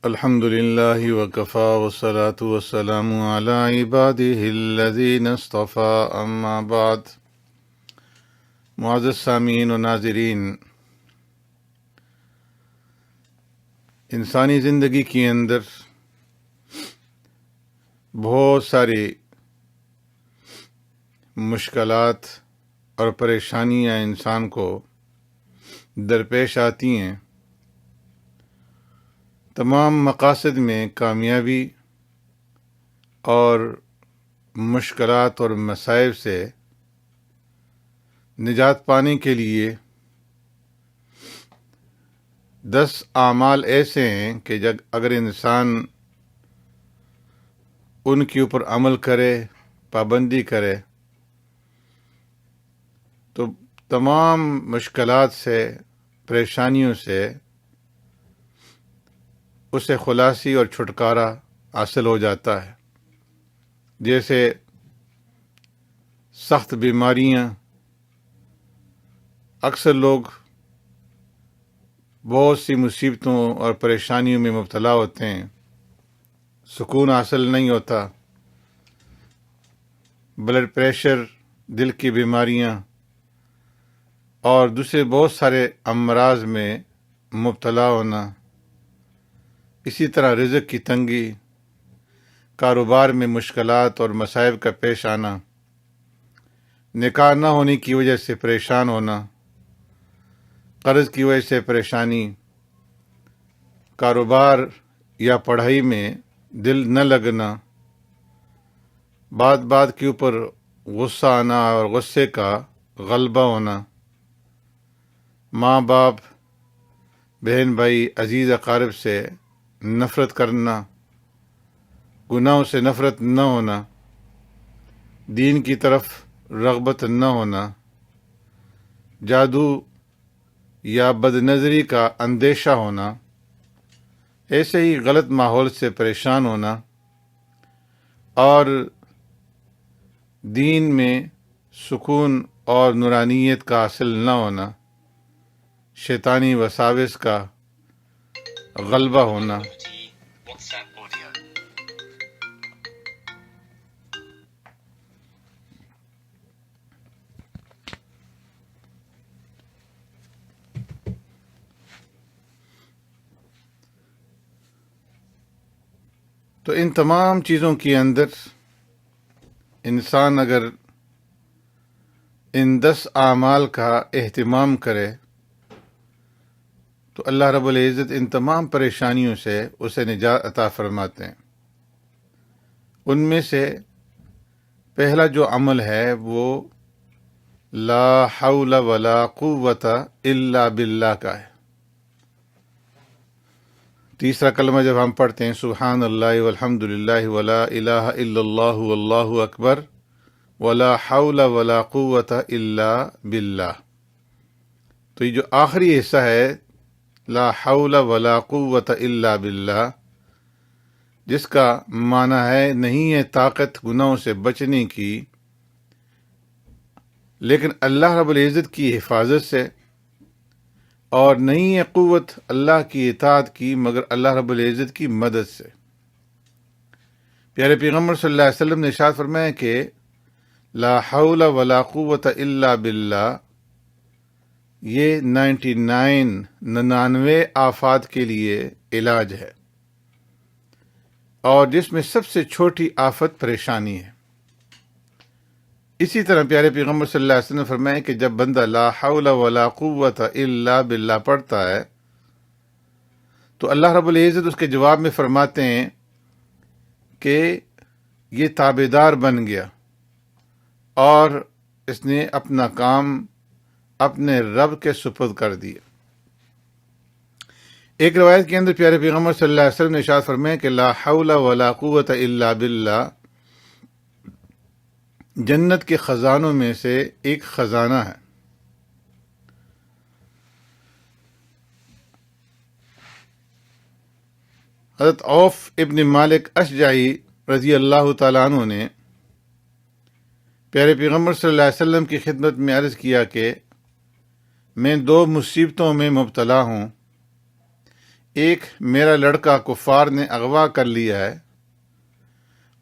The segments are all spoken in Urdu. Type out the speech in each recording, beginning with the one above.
الحمد للہ وکفی والصلاة والسلام علی عبادہ الذین اصطفی اما بعد۔ معزز سامعین و ناظرین، انسانی زندگی کے اندر بہت ساری مشکلات اور پریشانیاں انسان کو درپیش آتی ہیں۔ تمام مقاصد میں کامیابی اور مشکلات اور مصائب سے نجات پانے کے لیے 10 اعمال ایسے ہیں کہ اگر انسان ان کے اوپر عمل کرے، پابندی کرے، تو تمام مشکلات سے، پریشانیوں سے اسے خلاصی اور چھٹکارا حاصل ہو جاتا ہے۔ جیسے سخت بیماریاں، اکثر لوگ بہت سی مصیبتوں اور پریشانیوں میں مبتلا ہوتے ہیں، سکون حاصل نہیں ہوتا، بلڈ پریشر، دل کی بیماریاں اور دوسرے بہت سارے امراض میں مبتلا ہونا، اسی طرح رزق کی تنگی، کاروبار میں مشکلات اور مصائب کا پیش آنا، نکاح نہ ہونے کی وجہ سے پریشان ہونا، قرض کی وجہ سے پریشانی، کاروبار یا پڑھائی میں دل نہ لگنا، بات کے اوپر غصہ آنا اور غصے کا غلبہ ہونا، ماں باپ، بہن بھائی، عزیز اقارب سے نفرت کرنا، گناہوں سے نفرت نہ ہونا، دین کی طرف رغبت نہ ہونا، جادو یا بد نظری کا اندیشہ ہونا، ایسے ہی غلط ماحول سے پریشان ہونا، اور دین میں سکون اور نورانیت کا حاصل نہ ہونا، شیطانی وساوس کا غلبہ ہونا۔ تو ان تمام چیزوں کے اندر انسان اگر ان 10 اعمال کا اہتمام کرے تو اللہ رب العزت ان تمام پریشانیوں سے اسے نجات عطا فرماتے ہیں۔ ان میں سے پہلا جو عمل ہے وہ لا حول ولا قوت الا باللہ کا ہے۔ تیسرا کلمہ جب ہم پڑھتے ہیں سبحان اللہ والحمد للہ ولا الہ الا اللہ واللہ اکبر ولا حول ولا قوت الا باللہ، تو یہ جو آخری حصہ ہے لا حول ولا قوت الا باللہ، جس کا معنی ہے نہیں ہے طاقت گناہوں سے بچنے کی لیکن اللہ رب العزت کی حفاظت سے، اور نہیں ہے قوت اللہ کی اطاعت کی مگر اللہ رب العزت کی مدد سے۔ پیارے پیغمبر صلی اللہ علیہ وسلم نے ارشاد فرمایا کہ لا حول ولا قوت الا باللہ یہ 99 آفات کے لیے علاج ہے، اور جس میں سب سے چھوٹی آفت پریشانی ہے۔ اسی طرح پیارے پیغمبر صلی اللہ علیہ وسلم نے فرمایا کہ جب بندہ لا حول ولا قوت الا باللہ پڑھتا ہے تو اللہ رب العزت اس کے جواب میں فرماتے ہیں کہ یہ تابعدار بن گیا اور اس نے اپنا کام اپنے رب کے سپرد کر دیا۔ ایک روایت کے اندر پیارے پیغمبر صلی اللہ علیہ وسلم نے ارشاد فرمایا کہ لا حول ولا قوت الا باللہ جنت کے خزانوں میں سے ایک خزانہ ہے۔ حضرت عوف ابن مالک اشجعی رضی اللہ تعالیٰ عنہ نے پیارے پیغمبر صلی اللہ علیہ وسلم کی خدمت میں عرض کیا کہ میں 2 مصیبتوں میں مبتلا ہوں، ایک میرا لڑکا کفار نے اغوا کر لیا ہے،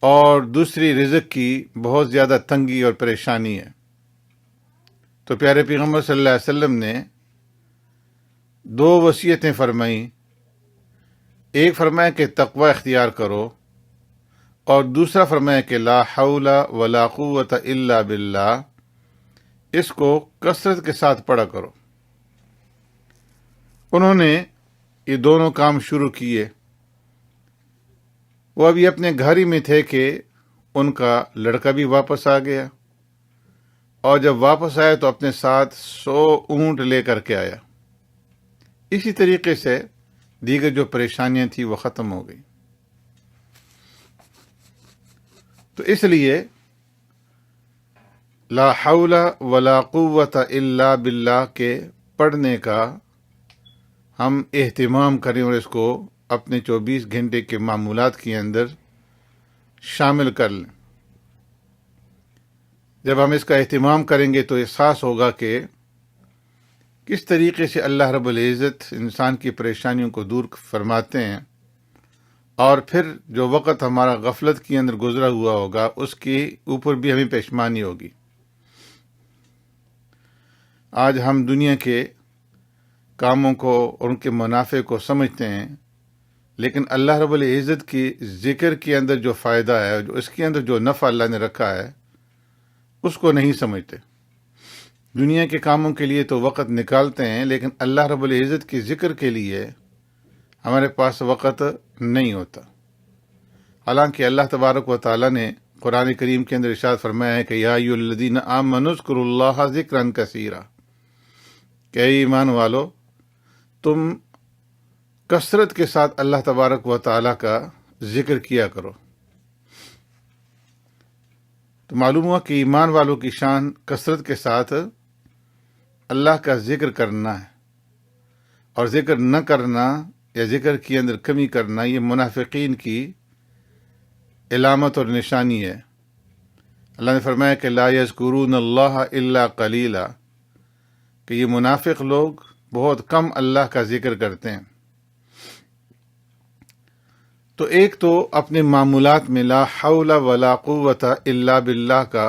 اور دوسری رزق کی بہت زیادہ تنگی اور پریشانی ہے۔ تو پیارے پیغمبر صلی اللہ علیہ وسلم نے دو وصیتیں فرمائیں، ایک فرمایا کہ تقوی اختیار کرو، اور دوسرا فرمایا کہ لا حول ولا قوت الا باللہ، اس کو کثرت کے ساتھ پڑھا کرو۔ انہوں نے یہ دونوں کام شروع کیے۔ وہ ابھی اپنے گھر ہی میں تھے کہ ان کا لڑکا بھی واپس آ گیا، اور جب واپس آیا تو اپنے ساتھ 100 اونٹ لے کر کے آیا۔ اسی طریقے سے دیگر جو پریشانیاں تھیں وہ ختم ہو گئی۔ تو اس لیے لا حول ولا قوت الا باللہ کے پڑھنے کا ہم اہتمام کریں، اور اس کو اپنے 24 گھنٹے کے معمولات کے اندر شامل کر لیں۔ جب ہم اس کا اہتمام کریں گے تو احساس ہوگا کہ کس طریقے سے اللہ رب العزت انسان کی پریشانیوں کو دور فرماتے ہیں، اور پھر جو وقت ہمارا غفلت کے اندر گزرا ہوا ہوگا اس کے اوپر بھی ہمیں پشیمانی ہوگی۔ آج ہم دنیا کے کاموں کو اور ان کے منافع کو سمجھتے ہیں، لیکن اللہ رب العزت کی ذکر کے اندر جو فائدہ ہے، جو اس کے اندر جو نفع اللہ نے رکھا ہے، اس کو نہیں سمجھتے۔ دنیا کے کاموں کے لیے تو وقت نکالتے ہیں، لیکن اللہ رب العزت کی ذکر کے لیے ہمارے پاس وقت نہیں ہوتا۔ حالانکہ اللہ تبارک و تعالیٰ نے قرآن کریم کے اندر ارشاد فرمایا ہے کہ یا ایھا الذین آمنوا اذکروا اللہ ذکرا کثیرا، کہ اے ایمان والو تم کثرت کے ساتھ اللہ تبارک و تعالیٰ کا ذکر کیا کرو۔ تو معلوم ہوا کہ ایمان والوں کی شان کثرت کے ساتھ اللہ کا ذکر کرنا ہے، اور ذکر نہ کرنا یا ذکر کے اندر کمی کرنا یہ منافقین کی علامت اور نشانی ہے۔ اللہ نے فرمایا کہ لا یذکرون اللہ الا قلیلا، کہ یہ منافق لوگ بہت کم اللہ کا ذکر کرتے ہیں۔ تو ایک تو اپنے معمولات میں لا حول ولا قوت الا باللہ کا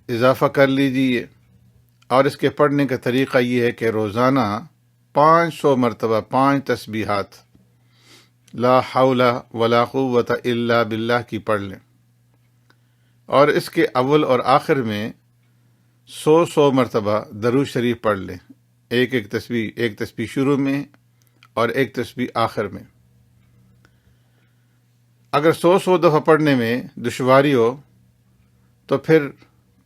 اضافہ کر لیجیے، اور اس کے پڑھنے کا طریقہ یہ ہے کہ روزانہ 500 مرتبہ 5 تسبیحات لا حول ولا قوت الا باللہ کی پڑھ لیں، اور اس کے اول اور آخر میں 100 مرتبہ درود شریف پڑھ لیں، ایک تسبیح شروع میں اور ایک تسبیح آخر میں۔ اگر 100 دفعہ پڑھنے میں دشواری ہو تو پھر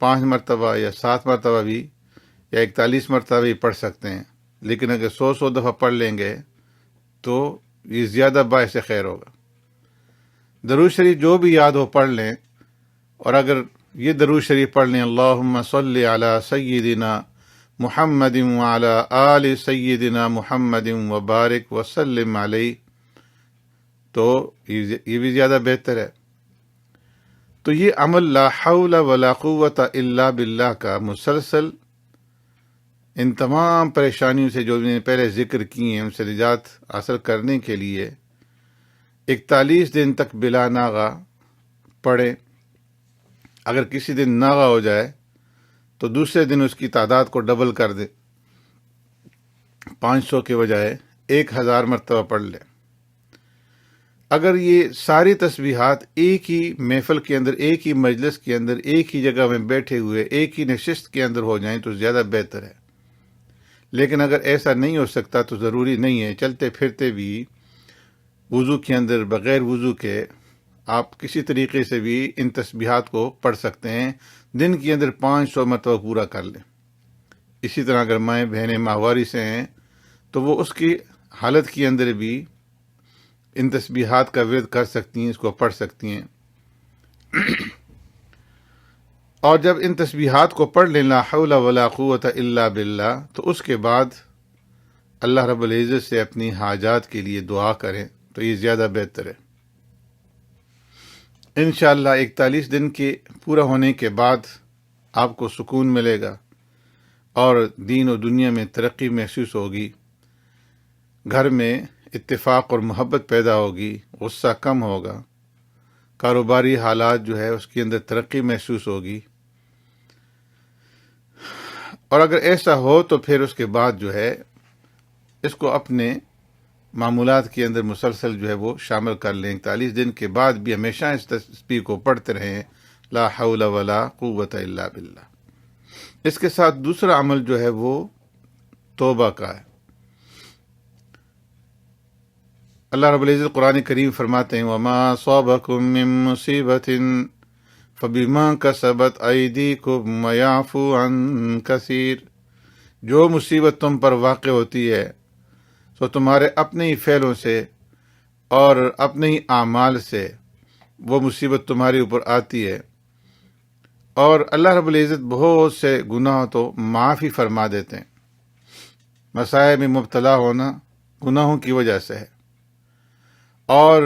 5 مرتبہ یا 7 مرتبہ بھی یا 41 مرتبہ بھی پڑھ سکتے ہیں، لیکن اگر 100 دفعہ پڑھ لیں گے تو یہ زیادہ باعث خیر ہوگا۔ درود شریف جو بھی یاد ہو پڑھ لیں، اور اگر یہ درود شریف پڑھ لیں اللہم صلی علی سیدنا محمد وعلی آل سیدنا محمد وبارک وسلم علیہ، تو یہ بھی زیادہ بہتر ہے۔ تو یہ عمل لا حول ولا قوت الا باللہ کا مسلسل ان تمام پریشانیوں سے جو میں نے پہلے ذکر کی ہیں ان سے نجات حاصل کرنے کے لیے 41 دن تک بلا ناغہ پڑھیں۔ اگر کسی دن ناغہ ہو جائے تو دوسرے دن اس کی تعداد کو ڈبل کر دیں، 500 کے بجائے 1000 مرتبہ پڑھ لیں۔ اگر یہ ساری تسبیحات ایک ہی محفل کے اندر، ایک ہی مجلس کے اندر، ایک ہی جگہ میں بیٹھے ہوئے، ایک ہی نشست کے اندر ہو جائیں تو زیادہ بہتر ہے۔ لیکن اگر ایسا نہیں ہو سکتا تو ضروری نہیں ہے، چلتے پھرتے بھی وضو کے اندر بغیر وضو کے آپ کسی طریقے سے بھی ان تسبیحات کو پڑھ سکتے ہیں، دن کے اندر 500 مرتبہ پورا کر لیں۔ اسی طرح اگر مائیں بہنیں ماہواری سے ہیں تو وہ اس کی حالت کے اندر بھی ان تسبیحات کا ورد کر سکتی ہیں، اس کو پڑھ سکتی ہیں۔ اور جب ان تسبیحات کو پڑھ لیں لا حول ولا قوت الا باللہ، تو اس کے بعد اللہ رب العزت سے اپنی حاجات کے لیے دعا کریں تو یہ زیادہ بہتر ہے۔ انشاءاللہ 41 دن کے پورا ہونے کے بعد آپ کو سکون ملے گا اور دین و دنیا میں ترقی محسوس ہوگی۔ گھر میں اتفاق اور محبت پیدا ہوگی، غصہ کم ہوگا، کاروباری حالات جو ہے اس کے اندر ترقی محسوس ہوگی، اور اگر ایسا ہو تو پھر اس کے بعد جو ہے اس کو اپنے معمولات کے اندر مسلسل جو ہے وہ شامل کر لیں۔ 41 دن کے بعد بھی ہمیشہ اس تسبیح کو پڑھتے رہیں، لا حول ولا قوت الا باللہ۔ اس کے ساتھ دوسرا عمل جو ہے وہ توبہ کا ہے۔ اللہ رب العزت قرآن کریم فرماتے ہیں وَمَا أَصَابَكُم مِّن مُّصِيبَةٍ فَبِمَا كَسَبَتْ أَيْدِيكُمْ وَيَعْفُو عَن كَثِيرٍ، جو مصیبت تم پر واقع ہوتی ہے تو تمہارے اپنے ہی فعلوں سے اور اپنے ہی اعمال سے وہ مصیبت تمہارے اوپر آتی ہے، اور اللہ رب العزت بہت سے گناہ تو معاف ہی فرما دیتے ہیں۔ مسائب میں مبتلا ہونا گناہوں کی وجہ سے ہے، اور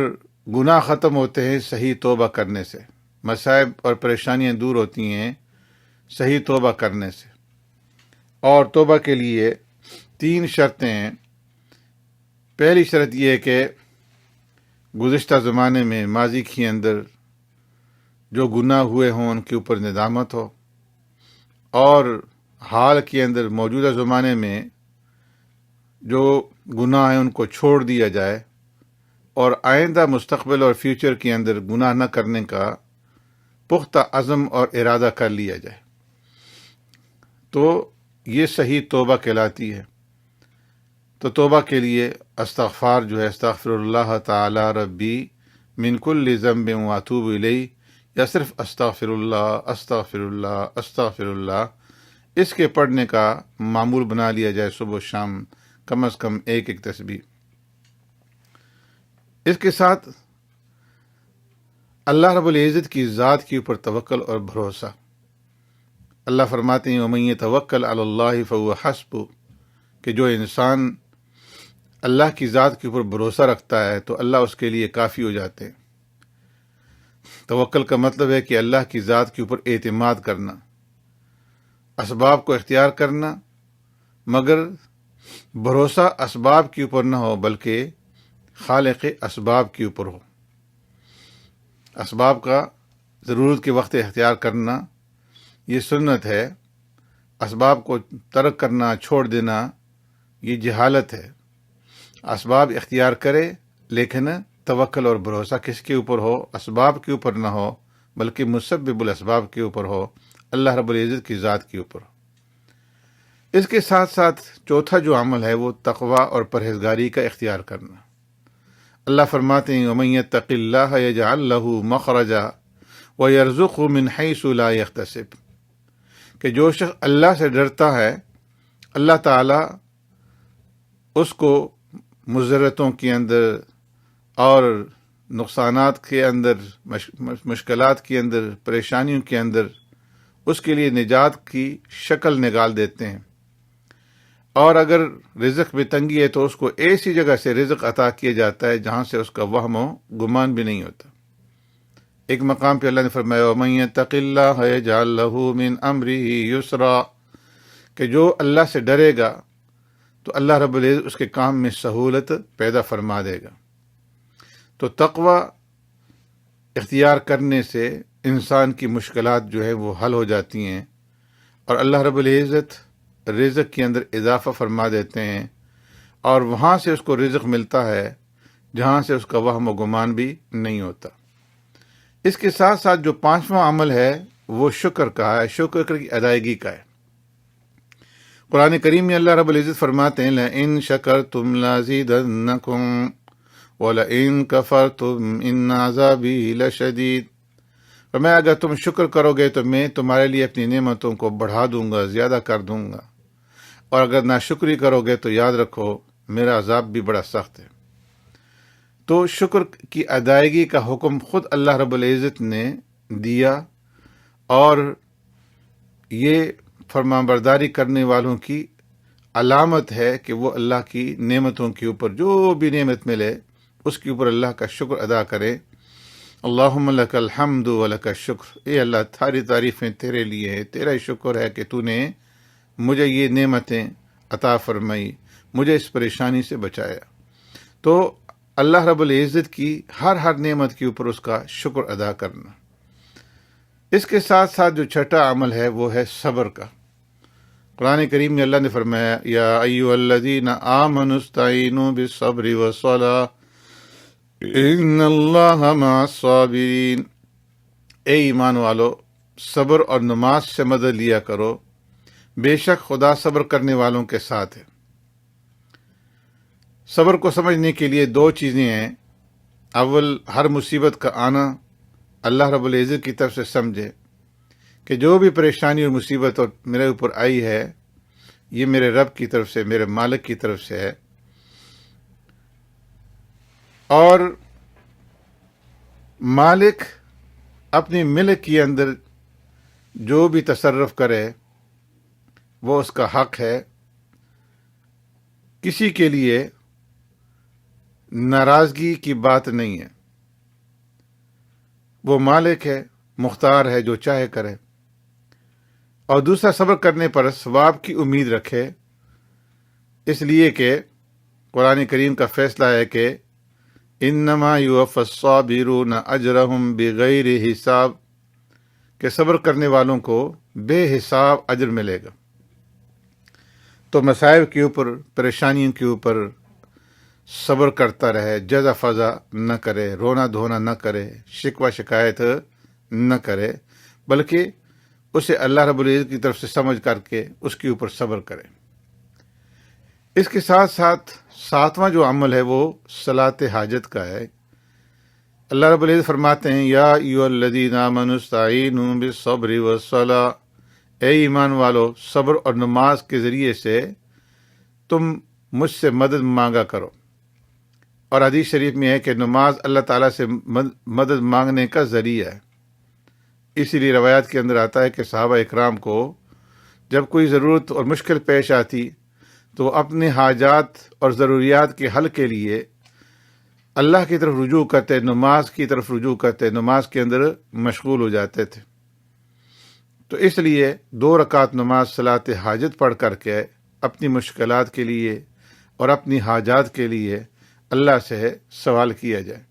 گناہ ختم ہوتے ہیں صحیح توبہ کرنے سے، مسائب اور پریشانیاں دور ہوتی ہیں صحیح توبہ کرنے سے۔ اور توبہ کے لیے 3 شرطیں ہیں۔ پہلی شرط یہ ہے کہ گزشتہ زمانے میں ماضی کے اندر جو گناہ ہوئے ہوں ان کے اوپر ندامت ہو، اور حال کے اندر موجودہ زمانے میں جو گناہ ہیں ان کو چھوڑ دیا جائے، اور آئندہ مستقبل اور فیوچر کے اندر گناہ نہ کرنے کا پختہ عزم اور ارادہ کر لیا جائے، تو یہ صحیح توبہ کہلاتی ہے۔ تو توبہ کے لیے استغفار جو ہے، استغفر اللہ تعالی ربی من کل ذنب واتوب الیہ، یا صرف استغفر اللہ استغفر اللہ استغفر اللہ، اس کے پڑھنے کا معمول بنا لیا جائے صبح و شام، کم از کم ایک تسبیح۔ اس کے ساتھ اللہ رب العزت کی ذات کے اوپر توکل اور بھروسہ۔ اللہ فرماتے ہیں وَمَن يَتَوَكَّلْ عَلَى اللَّهِ فَهُوَ حَسْبُهُ، کہ جو انسان اللہ کی ذات کے اوپر بھروسہ رکھتا ہے تو اللہ اس کے لیے کافی ہو جاتے ہیں۔ توکل کا مطلب ہے کہ اللہ کی ذات کے اوپر اعتماد کرنا، اسباب کو اختیار کرنا، مگر بھروسہ اسباب کے اوپر نہ ہو بلکہ خالق اسباب کے اوپر ہو۔ اسباب کا ضرورت کے وقت اختیار کرنا یہ سنت ہے، اسباب کو ترک کرنا، چھوڑ دینا یہ جہالت ہے۔ اسباب اختیار کرے لیکن توکل اور بھروسہ کس کے اوپر ہو؟ اسباب کے اوپر نہ ہو بلکہ مسبب الاسباب کے اوپر ہو، اللہ رب العزت کی ذات کے اوپر ہو۔ اس کے ساتھ ساتھ چوتھا جو عمل ہے وہ تقوی اور پرہیزگاری کا اختیار کرنا۔ اللہ فرماتے ہیں وَمَن يَتَّقِ اللَّهَ يَجْعَل لَّهُ مَخْرَجًا وَيَرْزُقْهُ مِنْ حَيْثُ لَا يَحْتَسِبُ، کہ جو شخص اللہ سے ڈرتا ہے اللہ تعالی اس کو مضرتوں کے اندر اور نقصانات کے اندر، مشکلات کے اندر، پریشانیوں کے اندر اس کے لیے نجات کی شکل نکال دیتے ہیں، اور اگر رزق میں تنگی ہے تو اس کو ایسی جگہ سے رزق عطا کیا جاتا ہے جہاں سے اس کا وہم و گمان بھی نہیں ہوتا۔ ایک مقام پہ اللہ نے فرمایا وَمَن يَتَّقِ اللَّهَ يَجْعَل لَّهُ مِنْ أَمْرِهِ يُسْرًا، کہ جو اللہ سے ڈرے گا تو اللہ رب العزت اس کے کام میں سہولت پیدا فرما دے گا۔ تو تقوی اختیار کرنے سے انسان کی مشکلات جو ہے وہ حل ہو جاتی ہیں، اور اللہ رب العزت رزق کے اندر اضافہ فرما دیتے ہیں، اور وہاں سے اس کو رزق ملتا ہے جہاں سے اس کا وہم و گمان بھی نہیں ہوتا۔ اس کے ساتھ ساتھ جو 5واں عمل ہے وہ شکر کا ہے، شکر کی ادائیگی کا ہے۔ قرآن کریم میں اللہ رب العزت فرماتے ہیں لَإِن شَكَرْتُمْ لَأَزِيدَنَّكُمْ وَلَئِن كَفَرْتُمْ إِنَّ عَذَابِي لَشَدِيدٌ، فرمایا اگر تم شکر کرو گے تو میں تمہارے لیے اپنی نعمتوں کو بڑھا دوں گا، زیادہ کر دوں گا، اور اگر ناشکری کرو گے تو یاد رکھو میرا عذاب بھی بڑا سخت ہے۔ تو شکر کی ادائیگی کا حکم خود اللہ رب العزت نے دیا، اور یہ فرمانبرداری کرنے والوں کی علامت ہے کہ وہ اللہ کی نعمتوں کے اوپر جو بھی نعمت ملے اس کے اوپر اللہ کا شکر ادا کرے۔ اللہم لک الحمد ولک الشکر، اے اللہ ساری تعریفیں تیرے لیے ہیں، تیرا ہی شکر ہے کہ تو نے مجھے یہ نعمتیں عطا فرمائی، مجھے اس پریشانی سے بچایا۔ تو اللہ رب العزت کی ہر نعمت کے اوپر اس کا شکر ادا کرنا۔ اس کے ساتھ ساتھ جو چھٹا عمل ہے وہ ہے صبر کا۔ قرآن کریم میں اللہ نے فرمایا یا ایھا الذین آمنوا استعینوا بالصبر والصلاۃ ان اللہ مع الصابرین، اے ایمان والو صبر اور نماز سے مدد لیا کرو، بے شک خدا صبر کرنے والوں کے ساتھ ہے۔ صبر کو سمجھنے کے لیے دو چیزیں ہیں۔ اول، ہر مصیبت کا آنا اللہ رب العزت کی طرف سے سمجھے کہ جو بھی پریشانی اور مصیبت اور میرے اوپر آئی ہے یہ میرے رب کی طرف سے، میرے مالک کی طرف سے ہے، اور مالک اپنی ملک کے اندر جو بھی تصرف کرے وہ اس کا حق ہے، کسی کے لیے ناراضگی کی بات نہیں ہے، وہ مالک ہے، مختار ہے، جو چاہے کرے۔ اور دوسرا، صبر کرنے پر ثواب کی امید رکھے، اس لیے کہ قرآن کریم کا فیصلہ ہے کہ انما یوفی الصابرون اجرہم بغیر حساب، کہ صبر کرنے والوں کو بے حساب اجر ملے گا۔ تو مصائب کے اوپر، پریشانیوں کے اوپر صبر کرتا رہے، جزا فضا نہ کرے، رونا دھونا نہ کرے، شکوہ شکایت نہ کرے، بلکہ اسے اللہ رب العزت کی طرف سے سمجھ کر کے اس کے اوپر صبر کرے۔ اس کے ساتھ ساتھ ساتواں جو عمل ہے وہ صلاۃ حاجت کا ہے۔ اللہ رب العزت فرماتے ہیں یا ایھا الذین آمنوا استعینوا بالصبر والصلاۃ، اے ایمان والو صبر اور نماز کے ذریعے سے تم مجھ سے مدد مانگا کرو۔ اور حدیث شریف میں ہے کہ نماز اللہ تعالیٰ سے مدد مانگنے کا ذریعہ ہے۔ اسی لیے روایات کے اندر آتا ہے کہ صحابہ اکرام کو جب کوئی ضرورت اور مشکل پیش آتی تو اپنے حاجات اور ضروریات کے حل کے لیے اللہ کی طرف رجوع کرتے، نماز کی طرف رجوع کرتے، نماز کے اندر مشغول ہو جاتے تھے۔ تو اس لیے 2 رکعت نماز صلاۃ حاجت پڑھ کر کے اپنی مشکلات کے لیے اور اپنی حاجات کے لیے اللہ سے سوال کیا جائے۔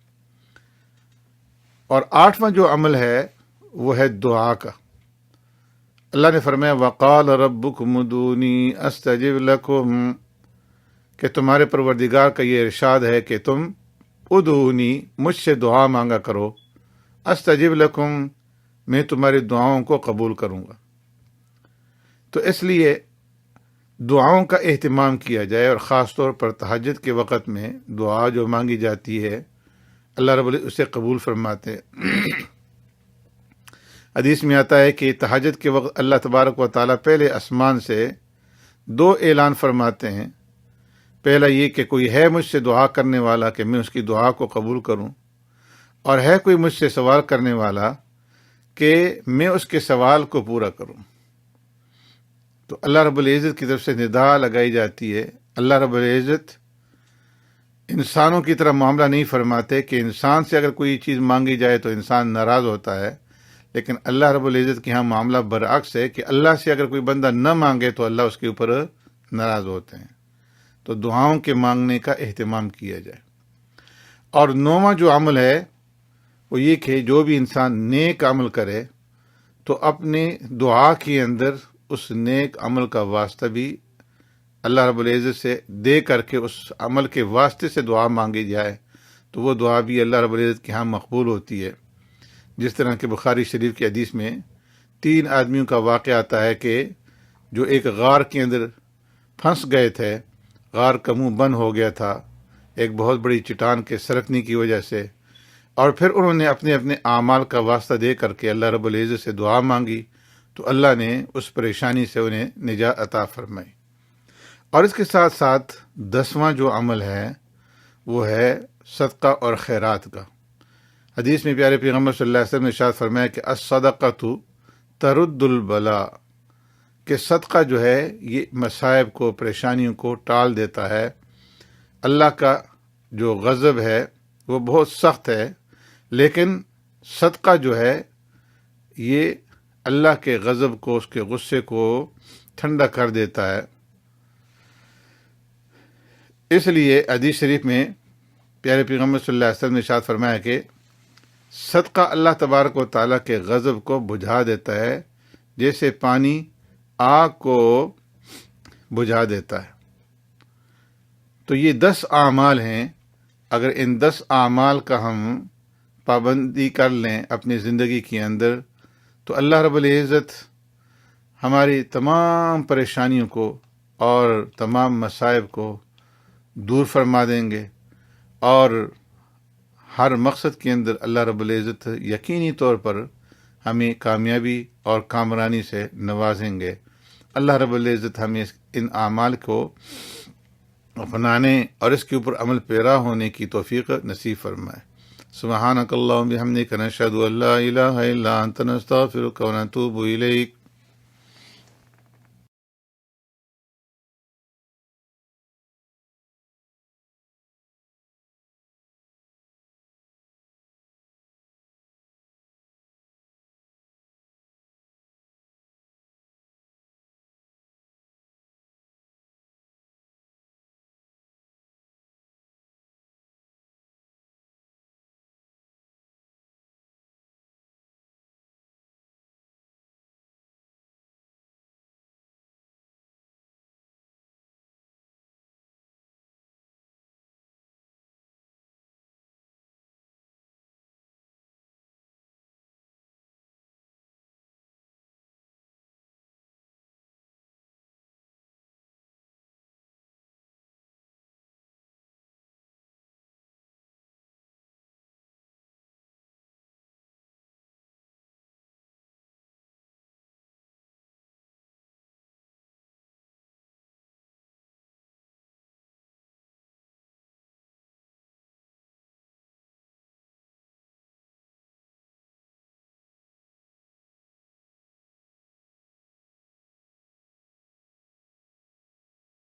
اور 8واں جو عمل ہے وہ ہے دعا کا۔ اللہ نے فرمایا وقال ربکم ادعونی استجب لکم، کہ تمہارے پروردگار کا یہ ارشاد ہے کہ تم ادعونی، مجھ سے دعا مانگا کرو، استجب لکم، میں تمہاری دعاؤں کو قبول کروں گا۔ تو اس لیے دعاؤں کا اہتمام کیا جائے، اور خاص طور پر تہجد کے وقت میں دعا جو مانگی جاتی ہے اللہ رب العزت اسے قبول فرماتے ہیں۔ حدیث میں آتا ہے کہ تہجد کے وقت اللہ تبارک و تعالیٰ پہلے آسمان سے 2 اعلان فرماتے ہیں۔ پہلا یہ کہ کوئی ہے مجھ سے دعا کرنے والا کہ میں اس کی دعا کو قبول کروں، اور ہے کوئی مجھ سے سوال کرنے والا کہ میں اس کے سوال کو پورا کروں۔ تو اللہ رب العزت کی طرف سے ندا لگائی جاتی ہے۔ اللہ رب العزت انسانوں کی طرح معاملہ نہیں فرماتے کہ انسان سے اگر کوئی چیز مانگی جائے تو انسان ناراض ہوتا ہے، لیکن اللہ رب العزت کے ہاں معاملہ برعکس ہے کہ اللہ سے اگر کوئی بندہ نہ مانگے تو اللہ اس کے اوپر ناراض ہوتے ہیں۔ تو دعاؤں کے مانگنے کا اہتمام کیا جائے۔ اور 9واں جو عمل ہے وہ یہ کہ جو بھی انسان نیک عمل کرے تو اپنے دعا کے اندر اس نیک عمل کا واسطہ بھی اللہ رب العزت سے دے کر کے اس عمل کے واسطے سے دعا مانگی جائے تو وہ دعا بھی اللہ رب العزت کے ہاں مقبول ہوتی ہے۔ جس طرح کہ بخاری شریف کی حدیث میں 3 آدمیوں کا واقعہ آتا ہے کہ جو ایک غار کے اندر پھنس گئے تھے، غار کا منہ بند ہو گیا تھا ایک بہت بڑی چٹان کے سرکنے کی وجہ سے، اور پھر انہوں نے اپنے اپنے اعمال کا واسطہ دے کر کے اللہ رب العزت سے دعا مانگی تو اللہ نے اس پریشانی سے انہیں نجات عطا فرمائی۔ اور اس کے ساتھ ساتھ 10واں جو عمل ہے وہ ہے صدقہ اور خیرات کا۔ حدیث میں پیارے پیغمبر صلی اللہ علیہ وسلم نے ارشاد فرمایا کہ الصدقۃ ترد البلاء، کہ صدقہ جو ہے یہ مصائب کو، پریشانیوں کو ٹال دیتا ہے۔ اللہ کا جو غضب ہے وہ بہت سخت ہے، لیکن صدقہ جو ہے یہ اللہ کے غضب کو، اس کے غصے کو ٹھنڈا کر دیتا ہے۔ اس لیے حدیث شریف میں پیارے پیغمبر صلی اللہ علیہ وسلم نے ارشاد فرمایا کہ صدقہ اللہ تبارک و تعالیٰ کے غضب کو بجھا دیتا ہے، جیسے پانی آگ کو بجھا دیتا ہے۔ تو یہ 10 اعمال ہیں، اگر ان 10 اعمال کا ہم پابندی کر لیں اپنی زندگی کے اندر تو اللہ رب العزت ہماری تمام پریشانیوں کو اور تمام مصائب کو دور فرما دیں گے، اور ہر مقصد کے اندر اللہ رب العزت یقینی طور پر ہمیں کامیابی اور کامرانی سے نوازیں گے۔ اللہ رب العزت ہمیں ان اعمال کو اپنانے اور اس کے اوپر عمل پیرا ہونے کی توفیق نصیب فرمائے۔ سبحانک اللہم بحمدک نشہد ان لا الہ الا انت نستغفرک ونتوب الیک۔